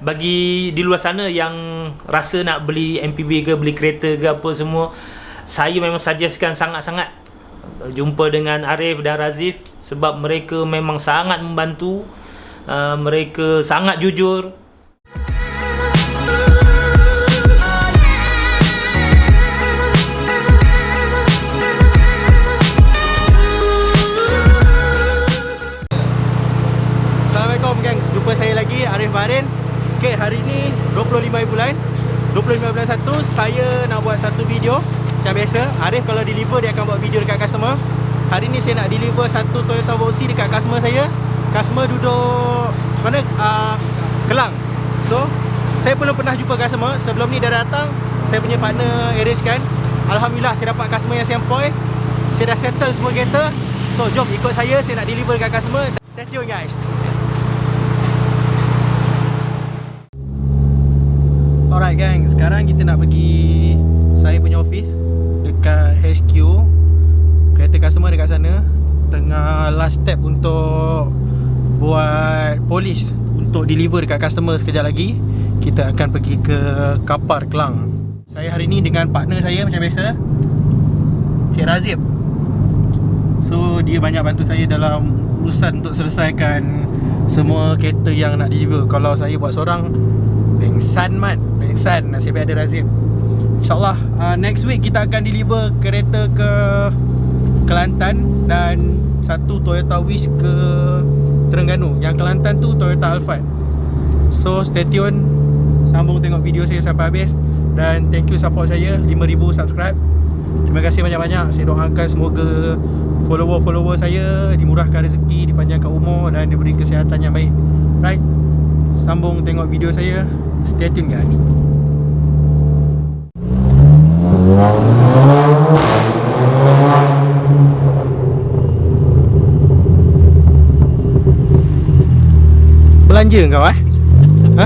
bagi di luar sana yang rasa nak beli MPV ke, beli kereta ke apa semua, saya memang suggestkan sangat-sangat jumpa dengan Arif dan Razif, sebab mereka memang sangat membantu, mereka sangat jujur. Assalamualaikum gang, jumpa saya lagi Arif Bahrain. Okay, hari ni 25 bulan 1 saya nak buat satu video. Macam biasa, Arif kalau deliver dia akan buat video dekat customer. Hari ni saya nak deliver satu Toyota Voxy dekat customer saya. Customer duduk mana? Kelang. So, saya belum pernah jumpa customer. Sebelum ni dah datang, saya punya partner arrangekan. Alhamdulillah saya dapat customer yang sempoi. Saya dah settle semua kereta. So, jom ikut saya nak deliver dekat customer. Stay tune guys. Alright gang, sekarang kita nak pergi saya punya office dekat HQ. Kereta customer dekat sana, tengah last step untuk buat polish untuk deliver dekat customer. Sekejap lagi kita akan pergi ke Kapar Kelang. Saya hari ni dengan partner saya macam biasa, Cik Razif. So dia banyak bantu saya dalam urusan untuk selesaikan semua kereta yang nak deliver. Kalau saya buat seorang, pengsan nasib baik ada Razif. InsyaAllah next week kita akan deliver kereta ke Kelantan dan satu Toyota Wish ke Terengganu. Yang Kelantan tu Toyota Alphard. So stay tune, sambung tengok video saya sampai habis. Dan thank you support saya, 5,000 subscribe. Terima kasih banyak-banyak. Saya doakan semoga follower saya dimurahkan rezeki, dipanjangkan umur dan diberi kesihatan yang baik. Right, sambung tengok video saya. Stay tune guys. Belanja kau Ha?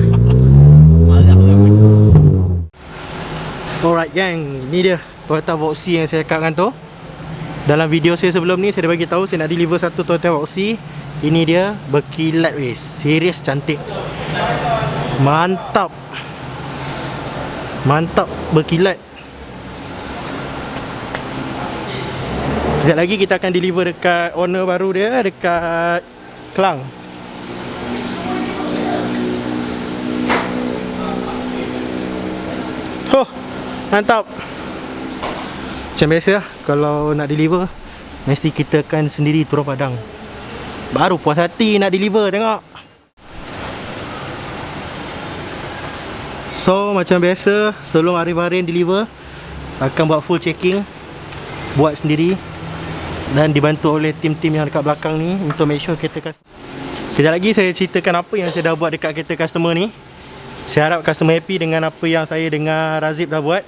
Alright gang, ni dia Toyota Voxy yang saya cakapkan tu. Dalam video saya sebelum ni saya dah bagi tahu saya nak deliver satu Toyota Voxy. Ini dia, berkilat weh, serius cantik. Mantap. Mantap, berkilat. Sekejap lagi kita akan deliver dekat owner baru dia, dekat Kelang. Oh, mantap. Macam biasa, kalau nak deliver mesti kita akan sendiri turun padang. Baru puas hati nak deliver, tengok. So macam biasa, sebelum Arif Bahrain deliver, akan buat full checking, buat sendiri dan dibantu oleh tim-tim yang dekat belakang ni untuk make sure kereta customer. Kejap lagi saya ceritakan apa yang saya dah buat dekat kereta customer ni. Saya harap customer happy dengan apa yang saya dengan Razif dah buat.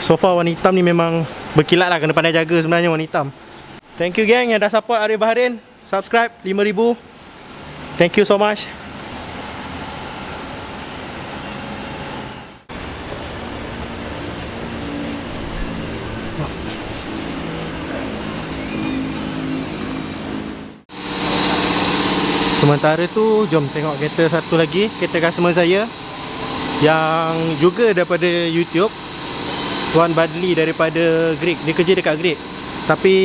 So far warna hitam ni memang berkilat lah, kena pandai jaga sebenarnya warna hitam. Thank you gang yang dah support Arif Bahrain. Subscribe 5,000. Thank you so much. Sementara tu, jom tengok kereta satu lagi, kereta customer saya yang juga daripada YouTube, Tuan Badli daripada Greek. Dia kerja dekat Greek. Tapi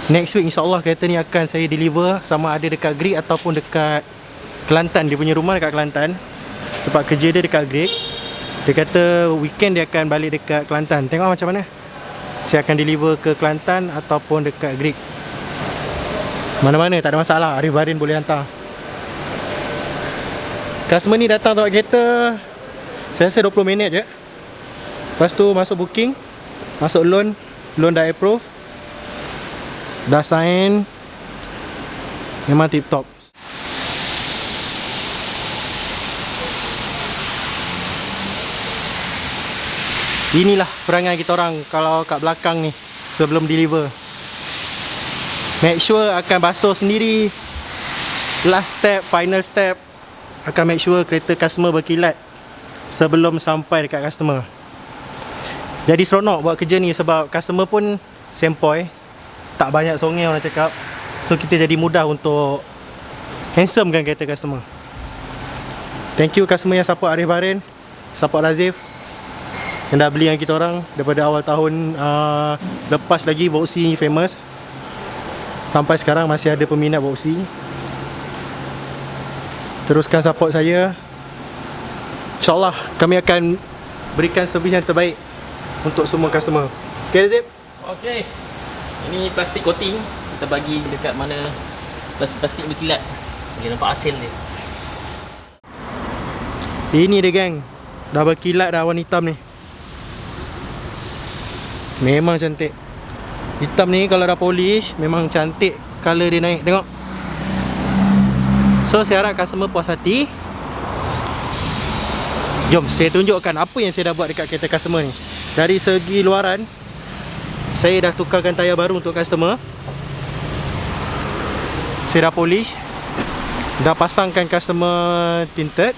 next week insyaAllah kereta ni akan saya deliver, sama ada dekat Greek ataupun dekat Kelantan. Dia punya rumah dekat Kelantan, tempat kerja dia dekat Greek. Dia kata weekend dia akan balik dekat Kelantan. Tengok macam mana, saya akan deliver ke Kelantan ataupun dekat Greek. Mana-mana tak ada masalah, Arif Bahrain boleh hantar. Customer ni datang tengok kereta, saya rasa 20 minit je. Lepas tu masuk booking, masuk loan dah approve, dah sign. Memang tip top. Inilah perangai kita orang kalau kat belakang ni sebelum deliver. Make sure akan basuh sendiri. Last step, final step, akan make sure kereta customer berkilat sebelum sampai dekat customer. Jadi seronok buat kerja ni sebab customer pun sempoi, tak banyak songel orang cakap. So kita jadi mudah untuk handsome kan kereta customer. Thank you customer yang support Arif Barin, support Razif, yang dah beli dengan kita orang daripada awal tahun lepas lagi boxy famous. Sampai sekarang masih ada peminat boxy. Teruskan support saya. InsyaAllah kami akan berikan servis yang terbaik untuk semua customer. Okay Razif? Okey. Ini plastik coating. Kita bagi dekat mana plastik berkilat. Dia nampak hasil dia. Ini dia gang, dah berkilat dah warna hitam ni. Memang cantik. Hitam ni kalau dah polish memang cantik, colour dia naik. Tengok. So saya harap customer puas hati. Jom saya tunjukkan apa yang saya dah buat dekat kereta customer ni. Dari segi luaran, saya dah tukarkan tayar baru untuk customer. Saya dah polish, dah pasangkan customer tinted.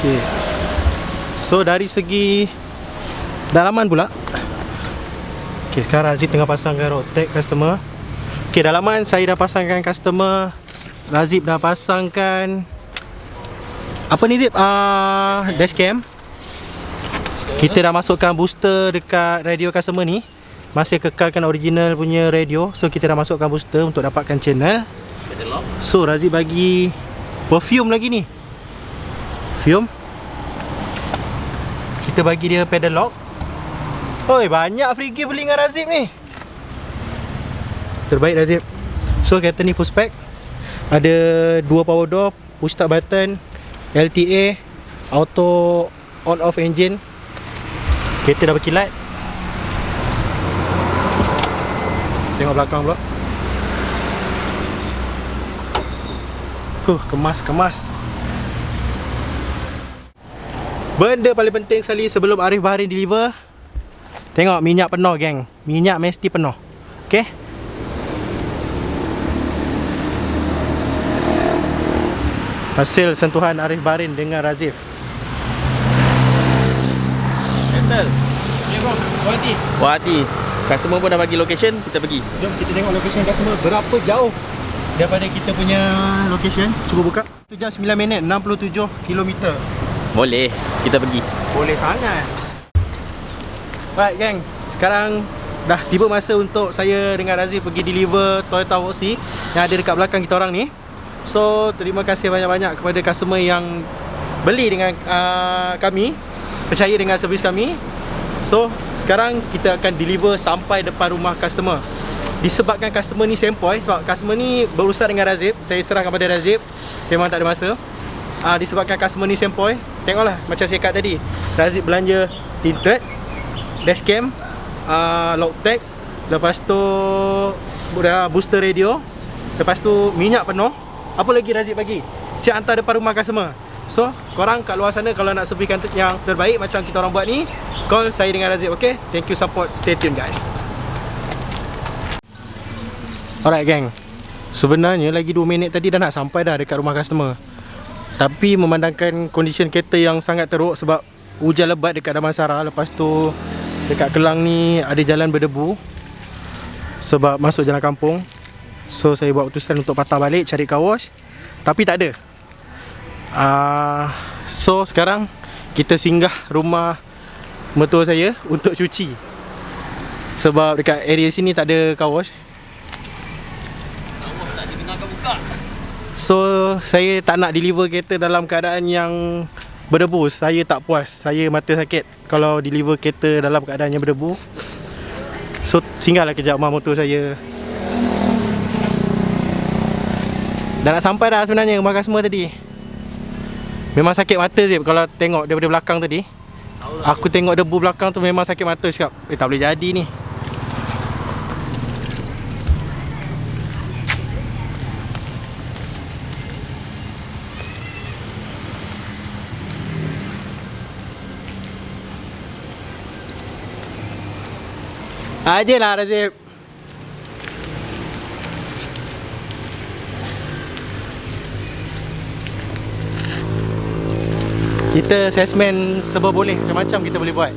Okay. So dari segi dalaman pula. Okay, sekarang Razif tengah pasangkan road tag customer. Okay, dalaman saya dah pasangkan customer. Razif dah pasangkan apa ni Zip? Dashcam. Kita dah masukkan booster dekat radio customer ni. Masih kekalkan original punya radio. So kita dah masukkan booster untuk dapatkan channel. So Razif bagi perfume lagi ni. Perfume. Kita bagi dia pedal lock. Oi, banyak free gift beli dengan Razif ni. Terbaik Razif. So kereta ni full spec. Ada 2 power door, push start button, LTA, auto on off engine. Kereta dah berkilat. Tengok belakang pula. Kemas. Benda paling penting sekali sebelum Arif Baharin deliver, tengok minyak penuh geng. Minyak mesti penuh. Okay. Hasil sentuhan Arif Baharin dengan Razif. Settle. Okay bro, berhati. Puas hati. Customer pun dah bagi location, kita pergi. Jom kita tengok location customer berapa jauh daripada kita punya location. Cuba buka. 1 jam 9 minit 67 km. Boleh, kita pergi. Boleh sangat. Right gang, sekarang dah tiba masa untuk saya dengan Razif pergi deliver Toyota Voxy yang ada dekat belakang kita orang ni. So terima kasih banyak-banyak kepada customer yang beli dengan kami, percaya dengan servis kami. So sekarang kita akan deliver sampai depan rumah customer. Disebabkan customer ni sempoi, sebab customer ni berurusan dengan Razif, saya serahkan kepada Razif. Saya memang tak ada masa. Disebabkan customer ni sempoi, tengoklah macam saya kat tadi, Razif belanja tinted, dashcam, lock tag, lepas tu booster radio, lepas tu minyak penuh. Apa lagi Razif bagi? Siap hantar depan rumah customer. So korang kat luar sana kalau nak serviskan yang terbaik macam kita orang buat ni, call saya dengan Razif. Okay, thank you support, stay tune guys. Alright gang, sebenarnya lagi 2 minit tadi dah nak sampai dah dekat rumah customer. Tapi memandangkan kondisi kereta yang sangat teruk sebab hujan lebat dekat Damansara, lepas tu dekat Kelang ni ada jalan berdebu sebab masuk jalan kampung. So saya buat keputusan untuk patah balik cari car wash, tapi tak ada. So sekarang kita singgah rumah mertua saya untuk cuci, sebab dekat area sini tak ada car wash. So saya tak nak deliver kereta dalam keadaan yang berdebu. Saya tak puas, saya mata sakit kalau deliver kereta dalam keadaan yang berdebu. So singgahlah kejap rumah motor saya. Dah nak sampai dah sebenarnya rumah customer tadi. Memang sakit mata Zip kalau tengok daripada belakang tadi. Aku tengok debu belakang tu memang sakit mata. Cakap tak boleh jadi ni. Aje lah Razif. Kita assessment serba boleh, macam-macam kita boleh buat.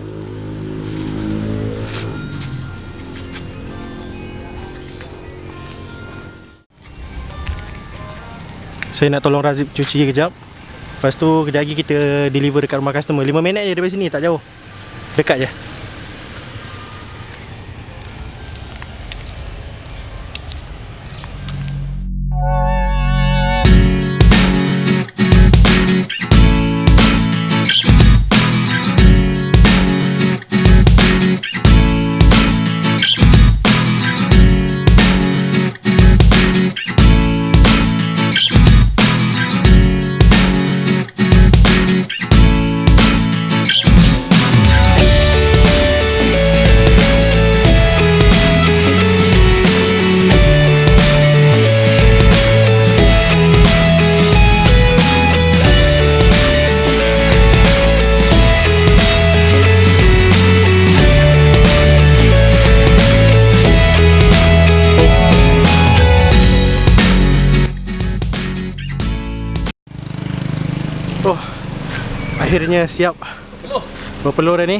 Saya nak tolong Razif cuci kejap. Lepas tu kejap lagi kita deliver dekat rumah customer. 5 minit je daripada sini, tak jauh. Dekat je. Oh, akhirnya siap berpeluh dah ni.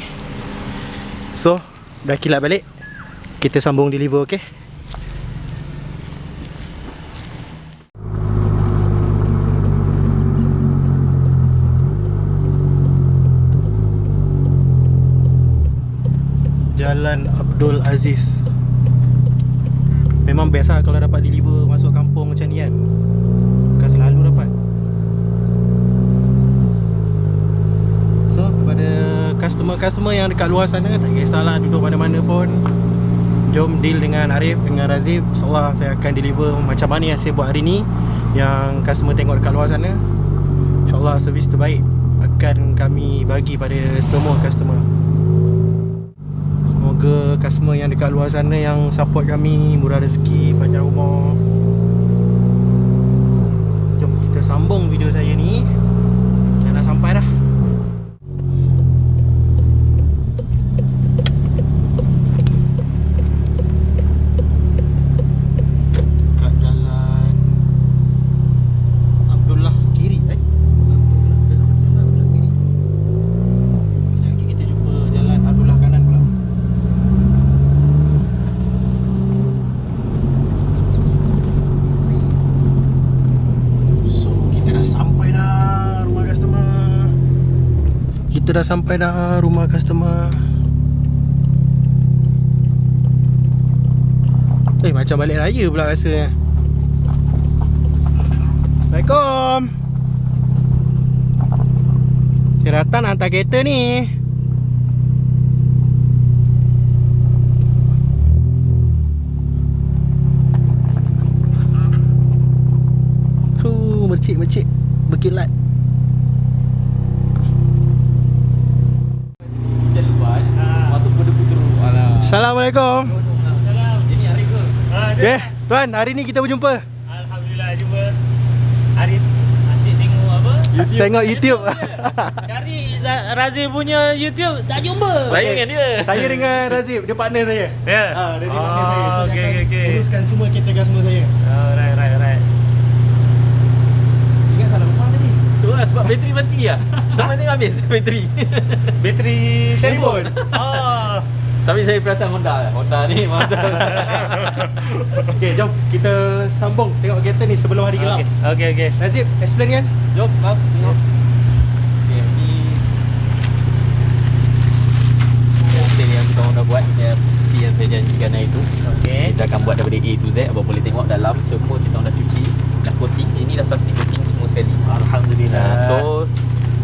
So, dah kilat balik. Kita sambung deliver, okey? Jalan Abdul Aziz. Memang biasa kalau dapat deliver masuk kampung macam ni kan. Bukan selalu dapat. So, kepada customer-customer yang dekat luar sana, tak kisahlah duduk mana-mana pun, jom deal dengan Arif, dengan Razif. InsyaAllah saya akan deliver macam mana yang saya buat hari ni, yang customer tengok dekat luar sana. InsyaAllah servis terbaik akan kami bagi pada semua customer. Semoga customer yang dekat luar sana yang support kami, murah rezeki, panjang umur. Jom kita sambung video saya ni. Saya dah sampai dah. Kita dah sampai dah rumah customer. Macam balik raya pula rasanya. Assalamualaikum. Cik Ratan hantar kereta ni. Mercik-mercik berkilat. Assalamualaikum. Ini Arif ke? Okay, tuan, hari ni kita berjumpa. Alhamdulillah jumpa. Arif asyik tengok apa? YouTube. Tengok YouTube. Cari Razif punya YouTube tak jumpa. Saya dengan dia. Saya dengan Razif, dia partner saya. Ya. Razif partner saya. So dia okay, akan okay. uruskan semua kereta semua saya. Right. Ingat salah rumah tadi. Tu lah sebab bateri mati lah. Sampai tengok habis bateri. Bateri telefon. Oh. Tapi saya perasan Honda ni Honda. Okay, jom kita sambung tengok kereta ni sebelum hari gelap. Okay. Razif, explain kan? Jom, tengok. Okay, ni konten yang kita orang dah buat seperti yang saya janjikan hari tu. Okay. Kita akan buat daripada A to Z. Abang boleh tengok dalam semua kita orang dah cuci, dah coating. Ini dah plastik coating semua sekali. Alhamdulillah. So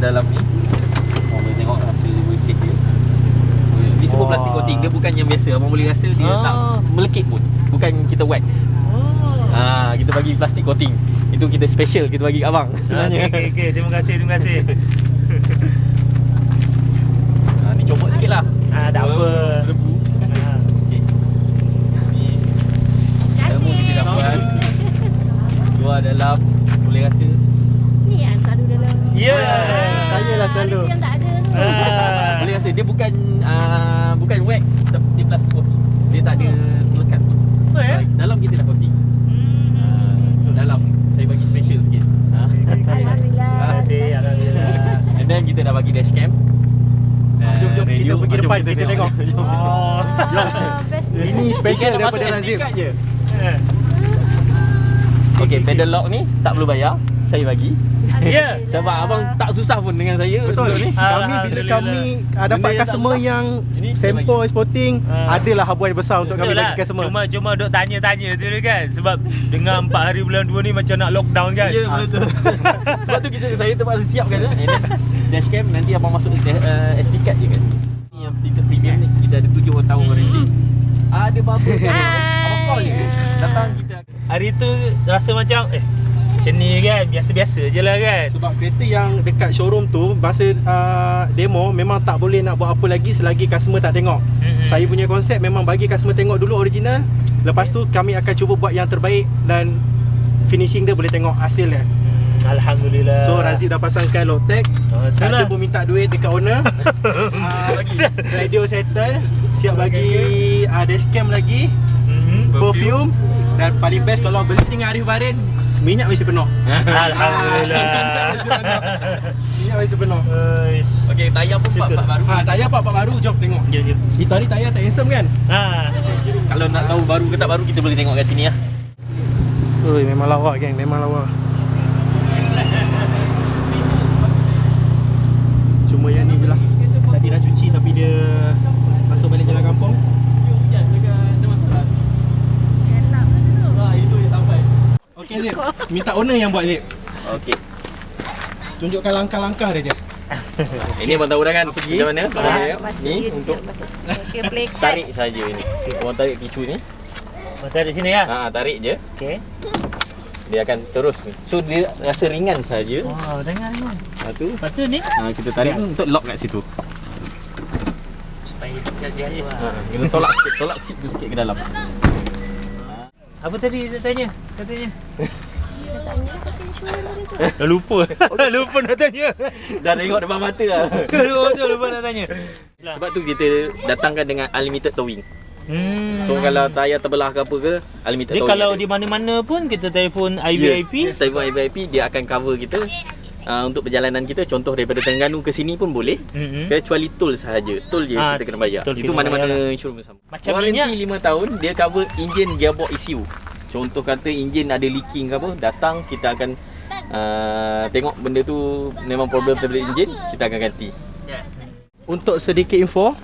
dalam ni abang boleh tengok hasil bersih dia. Ni semua plastik coating, dia bukan yang biasa. Abang boleh rasa dia tak melekit pun. Bukan kita wax. Kita bagi plastik coating. Itu kita special, kita bagi kat abang sebenarnya. Okay. Terima kasih. Ni comot sikit lah. Tak apa. Lebu. Okay. Ni ilmu kita dapat. Luar dalam boleh rasa. Ni yang selalu dalam. Ya. Saya lah selalu. Yang tak ada tu. Boleh rasa dia bukan wax, tapi dia plastik coating. Dia tak ada melekat pun. Dalam kita dah coating. Untuk dalam saya bagi special sikit. Alhamdulillah. Alhamdulillah. And then kita dah bagi dashcam. Jom kita pergi depan kita tengok. Ini special daripada Razif. Okay, pedal lock ni tak perlu bayar. saya bagi. Ya. Sebab abang tak susah pun dengan saya Betul. untuk ni. Kami bila Alhamdulillah. kami dapat Benda yang tak customer susah, yang ini saya sampel exporting, adalah habuan besar untuk kami Betul lah. bagi customer. Cuma duk tanya-tanya tu kan. Sebab dengar 4 hari bulan 2 ni macam nak lockdown kan. Ya, betul. Sebab tu saya terpaksa siapkan dashcam. Nanti abang masuk SD card je kat sini. Ni yang titik premium ni kita ada 7 tahun warranty. Ada bubble kan. Abang call je. Datang kita. Hari tu rasa macam macam ni kan, biasa-biasa je lah kan. Sebab kereta yang dekat showroom tu masa demo memang tak boleh nak buat apa lagi selagi customer tak tengok. Saya punya konsep memang bagi customer tengok dulu original. Lepas tu kami akan cuba buat yang terbaik dan finishing dia boleh tengok hasil dia. Alhamdulillah. So Razif dah pasangkan low tech. betul Ada lah. pun minta duit dekat owner. Radio settle. Siap bagi dashcam lagi, perfume. Dan paling best kalau beli dengan Arif Barin, minyak mesti penuh. Alhamdulillah. Minyak mesti penuh. Okey, tayar pun Syukur. part baru. Tayar apa baru, jom tengok. Jom. Itu hari tayar tak handsome kan? Kalau nak tahu baru ke tak baru, kita boleh tengok kat sini lah. Oi, memang lawa geng, memang lawa. Cuma yang ni je lah. Tadi dah cuci tapi dia masuk balik jalan kampung. Okey Zip, minta owner yang buat Zip. Okey. Tunjukkan langkah-langkah dia je. Ini abang tahu dah kan macam mana? Masih Ni untuk play tarik saja ini. Abang tarik kicu ni. Mata di sini ya. Tarik je. Okey. Dia akan terus ni. So dia rasa ringan saja. Oh, dengar ni. Lepas tu ni kita tarik untuk lock kat situ. supaya dia jatuh lah. Kena tolak seat tu sikit ke dalam. Apa tadi dia tanya? Katanya. Dah lupa. Lupa nak tanya. Dah tengok depan mata lah. Lupa nak tanya. Sebab tu kita datangkan dengan unlimited towing. So kalau tayar terbelah ke apa ke, unlimited Jadi towing. kalau di mana-mana pun kita telefon IVIP, telefon IVIP, dia akan cover kita untuk perjalanan kita. Contoh daripada Terengganu ke sini pun boleh. Kecuali tol sahaja. Tol je kita kena bayar. Tol Itu kita mana-mana bayar insurans sama. Macam warranty minyak. 5 tahun, dia cover engine gearbox issue. Contoh kata enjin ada leaking ke apa, datang kita akan tengok benda tu memang problem daripada enjin, kita akan ganti. Untuk sedikit info,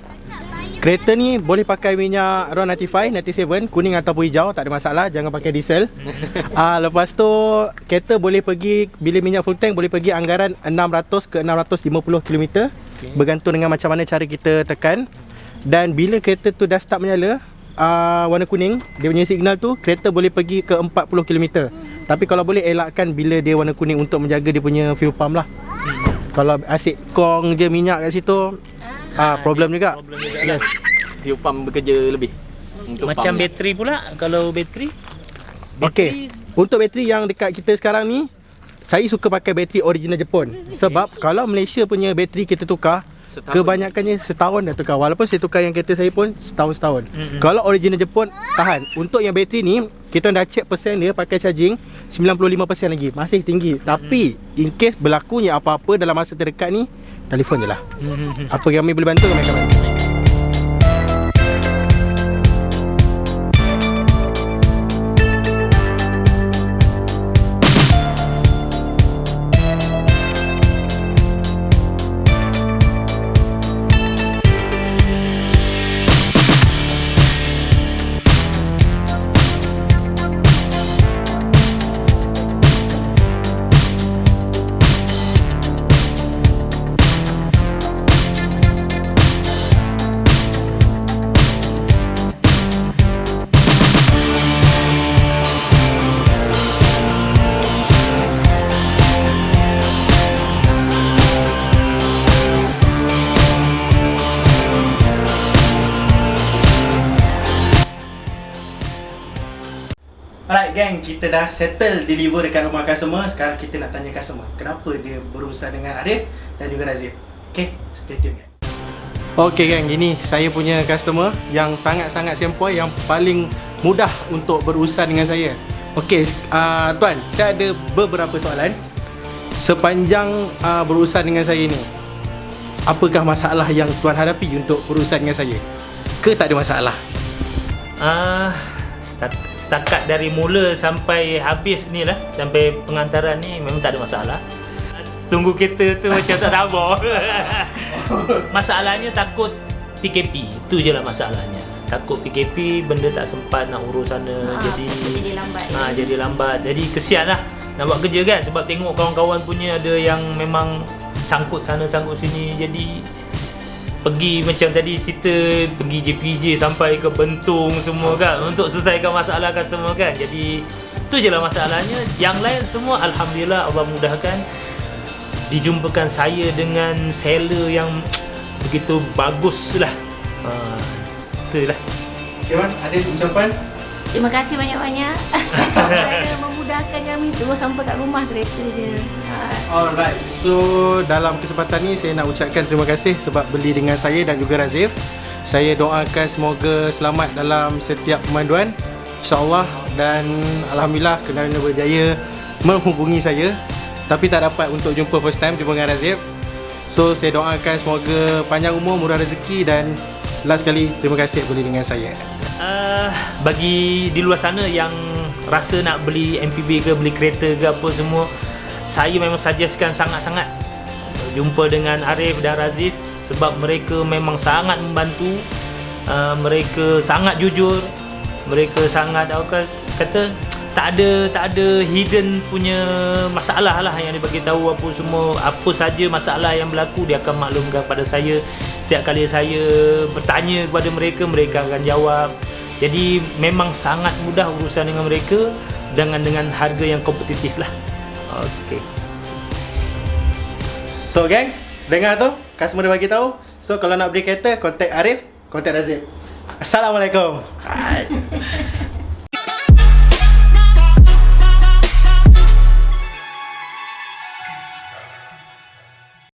kereta ni boleh pakai minyak RON 95, 97, kuning ataupun hijau, tak ada masalah, jangan pakai diesel. Lepas tu kereta boleh pergi, bila minyak full tank boleh pergi anggaran 600 ke 650 km, bergantung dengan macam mana cara kita tekan. Dan bila kereta tu dah start menyala, warna kuning, dia punya signal tu, kereta boleh pergi ke 40 km. Tapi kalau boleh elakkan bila dia warna kuning untuk menjaga dia punya fuel pump lah. Kalau asyik kong je minyak kat situ, problem juga. Yes. Fuel pump bekerja lebih. Untuk macam pump bateri pula. Kalau bateri, Okey, untuk bateri yang dekat kita sekarang ni, saya suka pakai bateri original Jepun. Sebab kalau Malaysia punya bateri kita tukar, setahun. kebanyakannya setahun dah tukar. Walaupun saya tukar yang kereta saya pun setahun-setahun. Kalau original Jepun, tahan. Untuk yang bateri ni, kita dah check persen dia pakai charging 95% lagi. Masih tinggi. Tapi in case berlakunya apa-apa dalam masa terdekat ni, telefon je lah. Apa yang kami boleh bantu, kami akan bantu. Alright gang, kita dah settle deliver dekat rumah customer. Sekarang kita nak tanya customer kenapa dia berurusan dengan Arif dan juga Razif. Okay, stay tune gang. Okay gang, ini saya punya customer yang sangat-sangat sempoi, yang paling mudah untuk berurusan dengan saya. Okay, tuan, saya ada beberapa soalan. Sepanjang berurusan dengan saya ni, apakah masalah yang tuan hadapi untuk berurusan dengan saya? Ke tak ada masalah? Setakat dari mula sampai habis ni lah, sampai pengantaran ni memang tak ada masalah. Tunggu kereta tu macam tak sabar. Masalahnya takut PKP. Itu je lah masalahnya. Takut PKP, benda tak sempat nak urus sana. Jadi lambat. jadi lambat. Jadi kesian lah nak buat kerja kan. Sebab tengok kawan-kawan punya ada yang memang sangkut sana sangkut sini. Jadi pergi macam tadi cerita, pergi JPJ sampai ke Bentong semua kan, untuk selesaikan masalah customer kan. Jadi itu je lah masalahnya. Yang lain semua alhamdulillah Allah mudahkan. Dijumpakan saya dengan seller yang begitu bagus lah. Itulah. Okay, Wan, ada ucapan? Terima kasih banyak-banyak. Saya memudahkan kami terus sampai kat rumah kereta dia. Alright, so dalam kesempatan ni saya nak ucapkan terima kasih sebab beli dengan saya dan juga Razif. Saya doakan semoga selamat dalam setiap pemanduan, InsyaAllah. Dan Alhamdulillah kerana berjaya menghubungi saya, tapi tak dapat untuk jumpa first time jumpa dengan Razif. So saya doakan semoga panjang umur, murah rezeki, dan last sekali terima kasih beli dengan saya. Bagi di luar sana yang rasa nak beli MPV ke, beli kereta ke apa semua, saya memang suggestkan sangat-sangat jumpa dengan Arif dan Razif sebab mereka memang sangat membantu. Mereka sangat jujur, mereka sangat kata tak ada hidden punya masalah lah yang dia bagi tahu apa semua. Apa saja masalah yang berlaku dia akan maklumkan pada saya. Setiap kali saya bertanya kepada mereka, mereka akan jawab. Jadi memang sangat mudah urusan dengan mereka dengan harga yang kompetitif lah. Okey. So gang, dengar tu, customer dia bagi tahu. So kalau nak beli kereta, kontak Arif, kontak Razif. Assalamualaikum.